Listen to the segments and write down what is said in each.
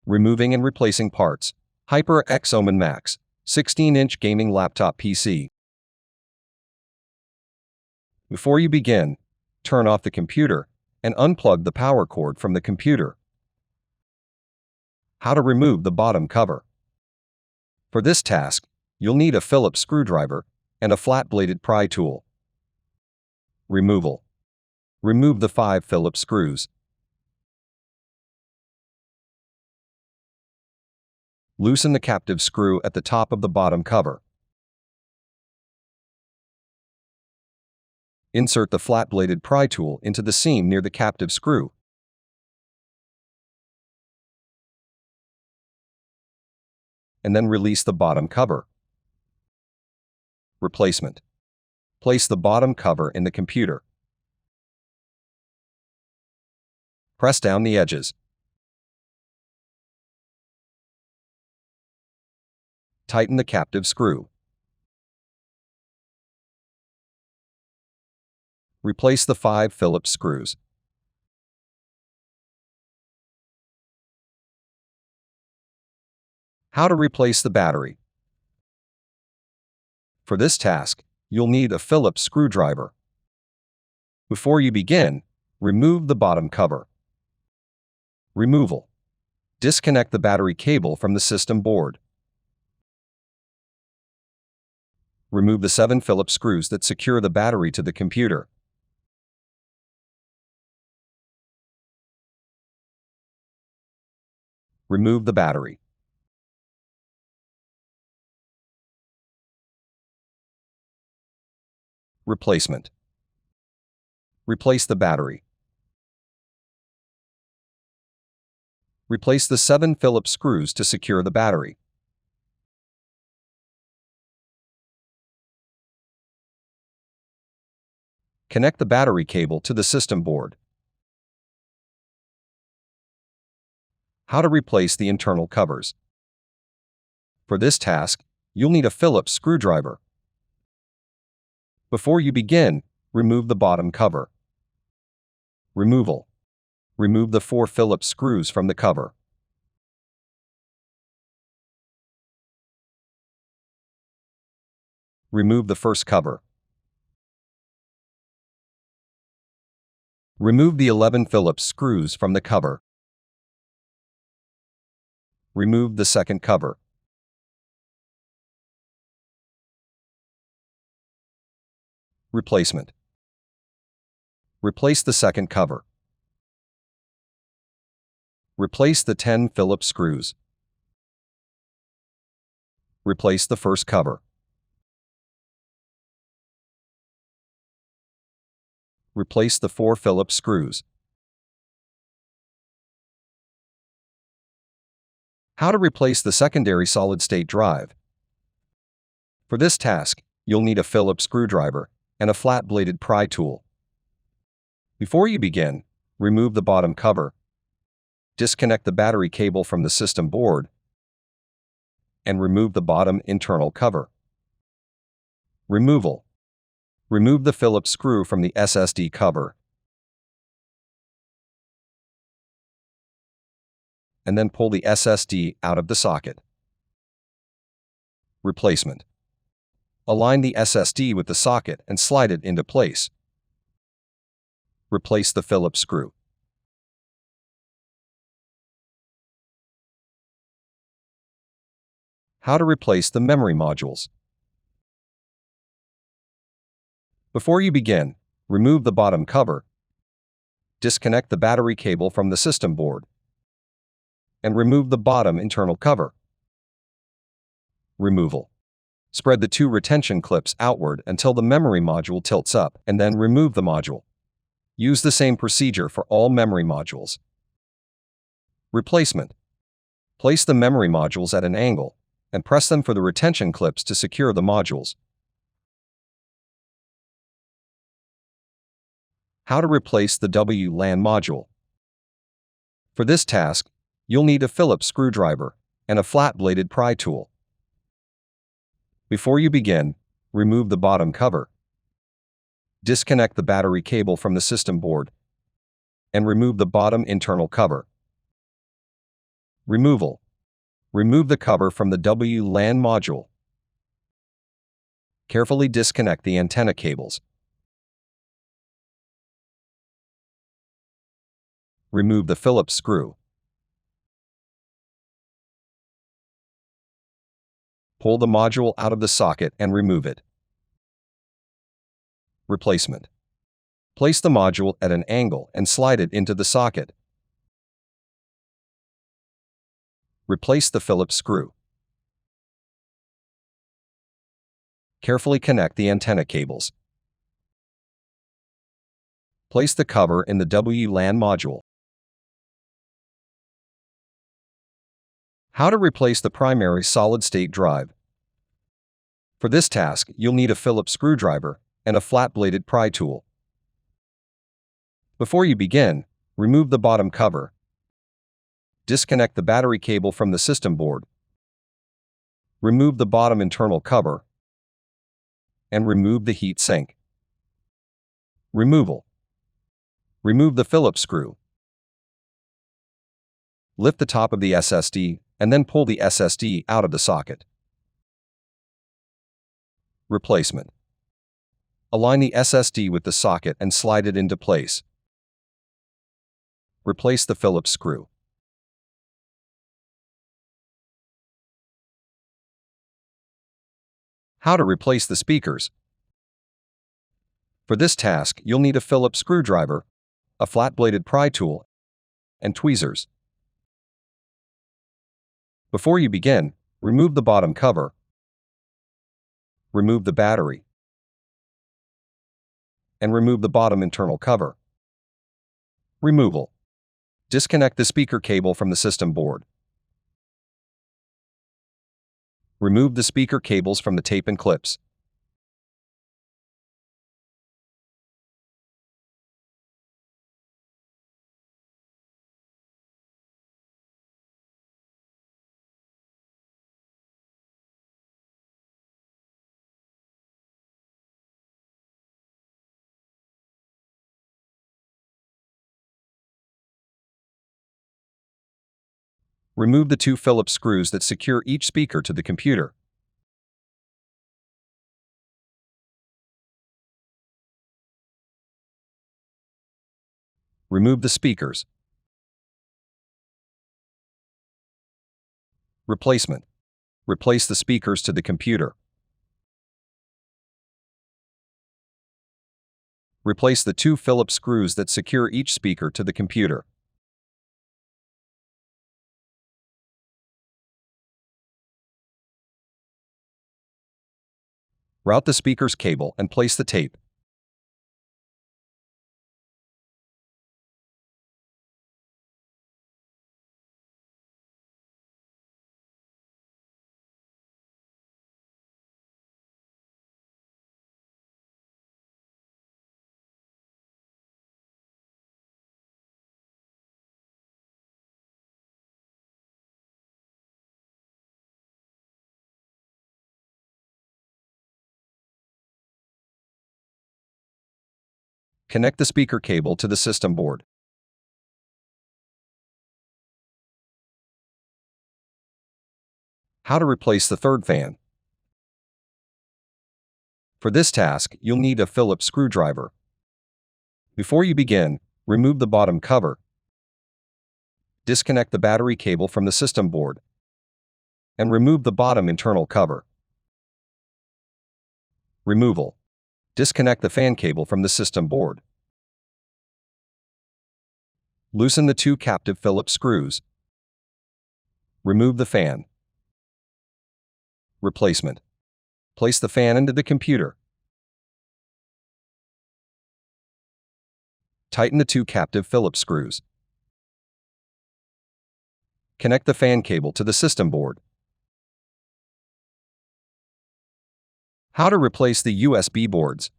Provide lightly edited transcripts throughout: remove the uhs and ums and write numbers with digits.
Removing and replacing parts. HyperX OMEN MAX, 16-inch gaming laptop PC. Before you begin, turn off the computer and unplug the power cord from the computer. How to remove the bottom cover. For this task, you'll need a Phillips screwdriver and a flat-bladed pry tool. Removal. Remove the 5 Phillips screws. Loosen the captive screw at the top of the bottom cover. Insert the flat-bladed pry tool into the seam near the captive screw. And then release the bottom cover. Replacement. Place the bottom cover in the computer. Press down the edges. Tighten the captive screw. Replace the 5 Phillips screws. How to replace the battery. For this task, you'll need a Phillips screwdriver. Before you begin, remove the bottom cover. Removal. Disconnect the battery cable from the system board. Remove the 7 Phillips screws that secure the battery to the computer. Remove the battery. Replacement. Replace the battery. Replace the 7 Phillips screws to secure the battery. Connect the battery cable to the system board. How to replace the internal covers. For this task, you'll need a Phillips screwdriver. Before you begin, remove the bottom cover. Removal. Remove the 4 Phillips screws from the cover. Remove the first cover. Remove the 11 Phillips screws from the cover. Remove the second cover. Replacement. Replace the second cover. Replace the 10 Phillips screws. Replace the first cover. Replace the 4 Phillips screws. How to replace the secondary solid-state drive. For this task, you'll need a Phillips screwdriver and a flat-bladed pry tool. Before you begin, remove the bottom cover, disconnect the battery cable from the system board, and remove the bottom internal cover. Removal. Remove the Phillips screw from the SSD cover, and then pull the SSD out of the socket. Replacement. Align the SSD with the socket and slide it into place. Replace the Phillips screw. How to replace the memory modules. Before you begin, remove the bottom cover, disconnect the battery cable from the system board, and remove the bottom internal cover. Removal. Spread the 2 retention clips outward until the memory module tilts up, and then remove the module. Use the same procedure for all memory modules. Replacement. Place the memory modules at an angle and press them for the retention clips to secure the modules. How to replace the WLAN module. For this task, you'll need a Phillips screwdriver and a flat-bladed pry tool. Before you begin, remove the bottom cover. Disconnect the battery cable from the system board and remove the bottom internal cover. Removal. Remove the cover from the WLAN module. Carefully disconnect the antenna cables. Remove the Phillips screw. Pull the module out of the socket and remove it. Replacement. Place the module at an angle and slide it into the socket. Replace the Phillips screw. Carefully connect the antenna cables. Place the cover in the WLAN module. How to replace the primary solid-state drive. For this task, you'll need a Phillips screwdriver and a flat-bladed pry tool. Before you begin, remove the bottom cover. Disconnect the battery cable from the system board. Remove the bottom internal cover and remove the heat sink. Removal. Remove the Phillips screw. Lift the top of the SSD and then pull the SSD out of the socket. Replacement. Align the SSD with the socket and slide it into place. Replace the Phillips screw. How to replace the speakers. For this task, you'll need a Phillips screwdriver, a flat-bladed pry tool, and tweezers. Before you begin, remove the bottom cover. Remove the battery. And remove the bottom internal cover. Removal. Disconnect the speaker cable from the system board. Remove the speaker cables from the tape and clips. Remove the two Phillips screws that secure each speaker to the computer. Remove the speakers. Replacement. Replace the speakers to the computer. Replace the two Phillips screws that secure each speaker to the computer. Route the speaker's cable and place the tape. Connect the speaker cable to the system board. How to replace the third fan. For this task, you'll need a Phillips screwdriver. Before you begin, remove the bottom cover. Disconnect the battery cable from the system board. And remove the bottom internal cover. Removal. Disconnect the fan cable from the system board. Loosen the two captive Phillips screws. Remove the fan. Replacement. Place the fan into the computer. Tighten the two captive Phillips screws. Connect the fan cable to the system board. How to replace the USB boards.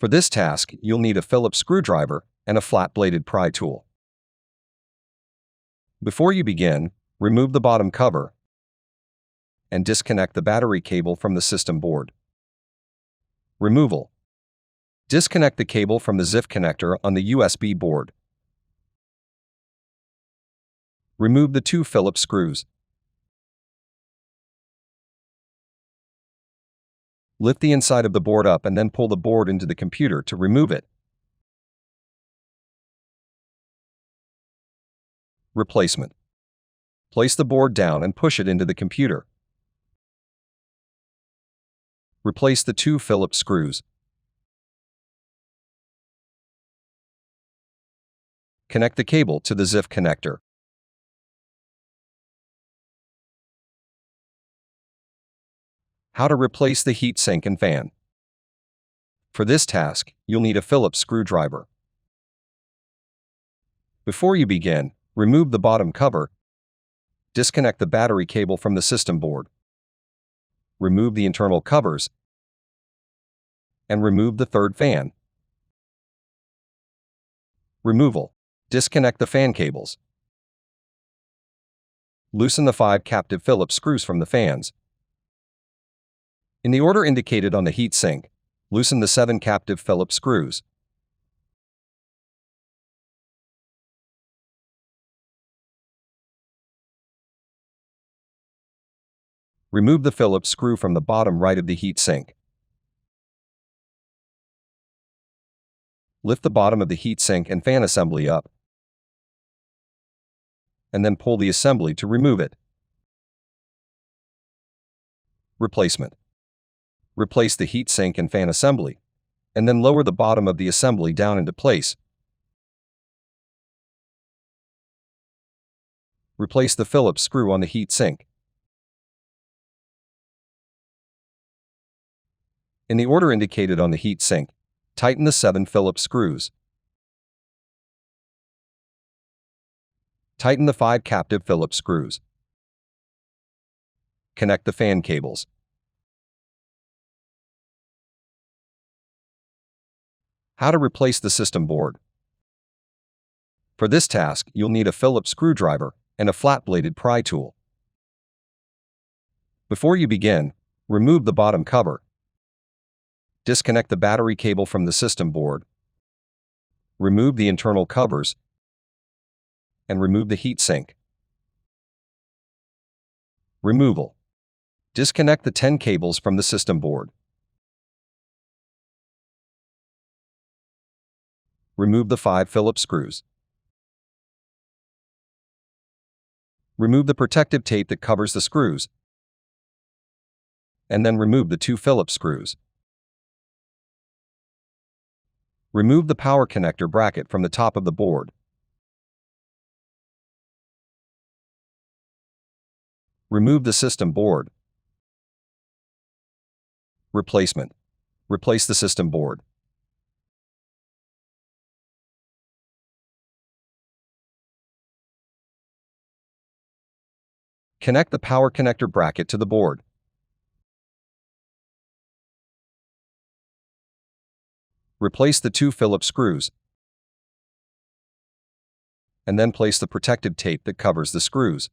For this task, you'll need a Phillips screwdriver and a flat-bladed pry tool. Before you begin, remove the bottom cover and disconnect the battery cable from the system board. Removal. Disconnect the cable from the ZIF connector on the USB board. Remove the 2 Phillips screws. Lift the inside of the board up and then pull the board into the computer to remove it. Replacement. Place the board down and push it into the computer. Replace the 2 Phillips screws. Connect the cable to the ZIF connector. How to replace the heat sink and fan. For this task, you'll need a Phillips screwdriver. Before you begin, remove the bottom cover. Disconnect the battery cable from the system board. Remove the internal covers and remove the third fan. Removal. Disconnect the fan cables. Loosen the 5 captive Phillips screws from the fans. In the order indicated on the heat sink, loosen the 7 captive Phillips screws. Remove the Phillips screw from the bottom right of the heat sink. Lift the bottom of the heat sink and fan assembly up, and then pull the assembly to remove it. Replacement. Replace the heat sink and fan assembly, and then lower the bottom of the assembly down into place. Replace the Phillips screw on the heat sink. In the order indicated on the heat sink, tighten the 7 Phillips screws. Tighten the 5 captive Phillips screws. Connect the fan cables. How to replace the system board. For this task, you'll need a Phillips screwdriver and a flat-bladed pry tool. Before you begin, remove the bottom cover. Disconnect the battery cable from the system board. Remove the internal covers and remove the heat sink. Removal. Disconnect the 10 cables from the system board. Remove the 5 Phillips screws. Remove the protective tape that covers the screws, and then remove the 2 Phillips screws. Remove the power connector bracket from the top of the board. Remove the system board. Replacement. Replace the system board. Connect the power connector bracket to the board. Replace the 2 Phillips screws, and then place the protective tape that covers the screws.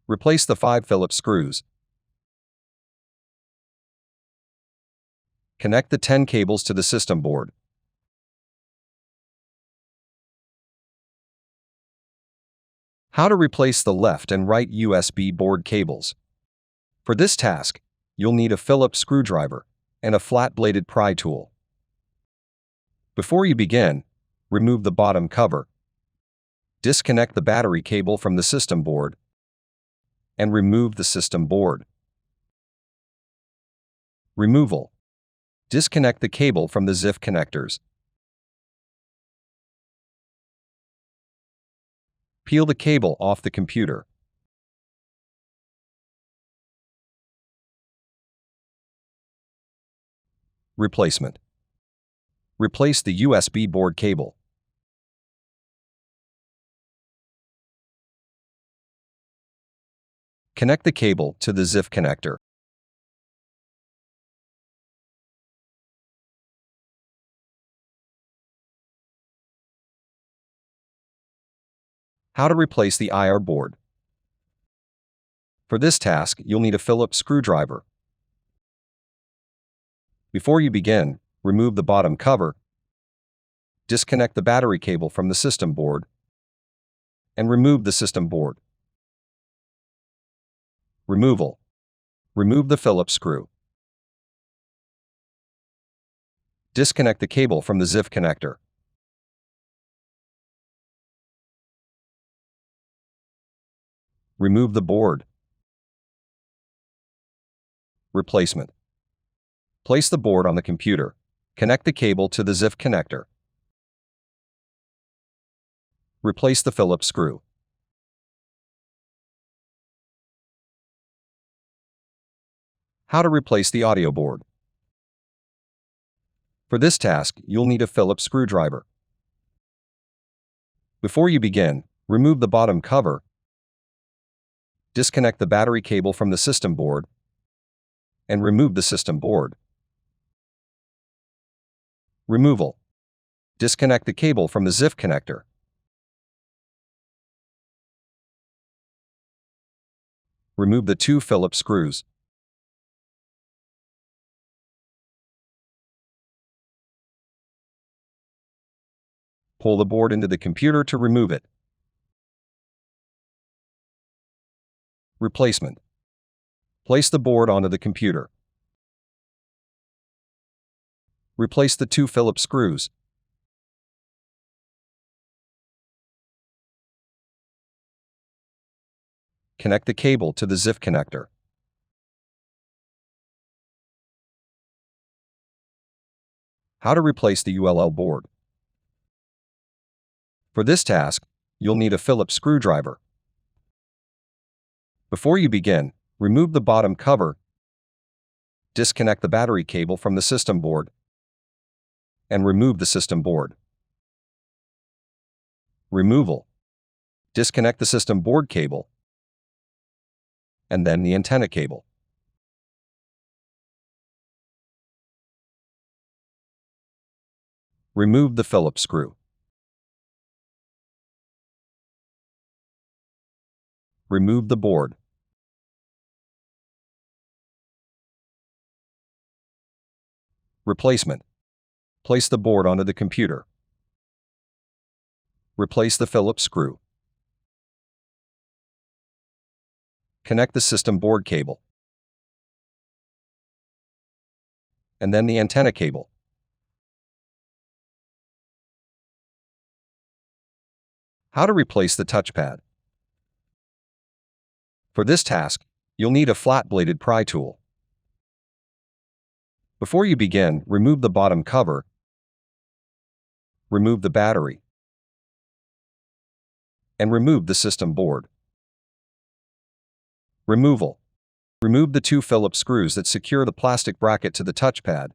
Replace the 5 Phillips screws. Connect the 10 cables to the system board. How to replace the left and right USB board cables. For this task, you'll need a Phillips screwdriver and a flat-bladed pry tool. Before you begin, remove the bottom cover. Disconnect the battery cable from the system board and remove the system board. Removal. Disconnect the cable from the ZIF connectors. Peel the cable off the computer. Replacement. Replace the USB board cable. Connect the cable to the ZIF connector. How to replace the IR board. For this task, you'll need a Phillips screwdriver. Before you begin, remove the bottom cover. Disconnect the battery cable from the system board. and remove the system board. Removal. Remove the Phillips screw. Disconnect the cable from the ZIF connector. Remove the board. Replacement. Place the board on the computer. Connect the cable to the ZIF connector. Replace the Phillips screw. How to replace the audio board. For this task, you'll need a Phillips screwdriver. Before you begin, remove the bottom cover. Disconnect the battery cable from the system board and remove the system board. Removal. Disconnect the cable from the ZIF connector. Remove the 2 Phillips screws. Pull the board into the computer to remove it. Replacement. Place the board onto the computer. Replace the 2 Phillips screws. Connect the cable to the ZIF connector. How to replace the ULL board. For this task, you'll need a Phillips screwdriver. Before you begin, remove the bottom cover, disconnect the battery cable from the system board, and remove the system board. Removal. Disconnect the system board cable, and then the antenna cable. Remove the Phillips screw. Remove the board. Replacement. Place the board onto the computer. Replace the Phillips screw. Connect the system board cable, and then the antenna cable. How to replace the touchpad. For this task, you'll need a flat-bladed pry tool. Before you begin, remove the bottom cover, remove the battery, and remove the system board. Removal. Remove the 2 Phillips screws that secure the plastic bracket to the touchpad,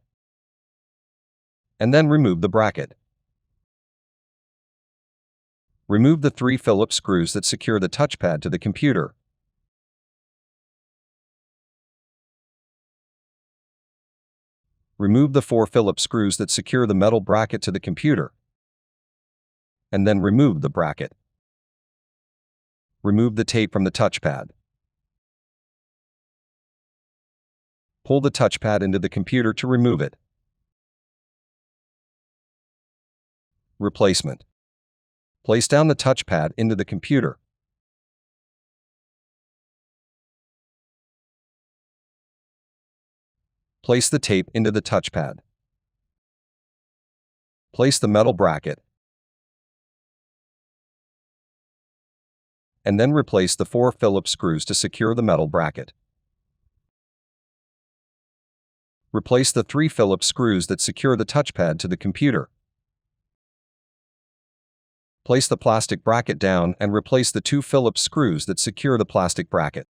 and then remove the bracket. Remove the 3 Phillips screws that secure the touchpad to the computer. Remove the 4 Phillips screws that secure the metal bracket to the computer, and then remove the bracket. Remove the tape from the touchpad. Pull the touchpad into the computer to remove it. Replacement. Place down the touchpad into the computer. Place the tape into the touchpad. Place the metal bracket, and then replace the 4 Phillips screws to secure the metal bracket. Replace the 3 Phillips screws that secure the touchpad to the computer. Place the plastic bracket down and replace the 2 Phillips screws that secure the plastic bracket.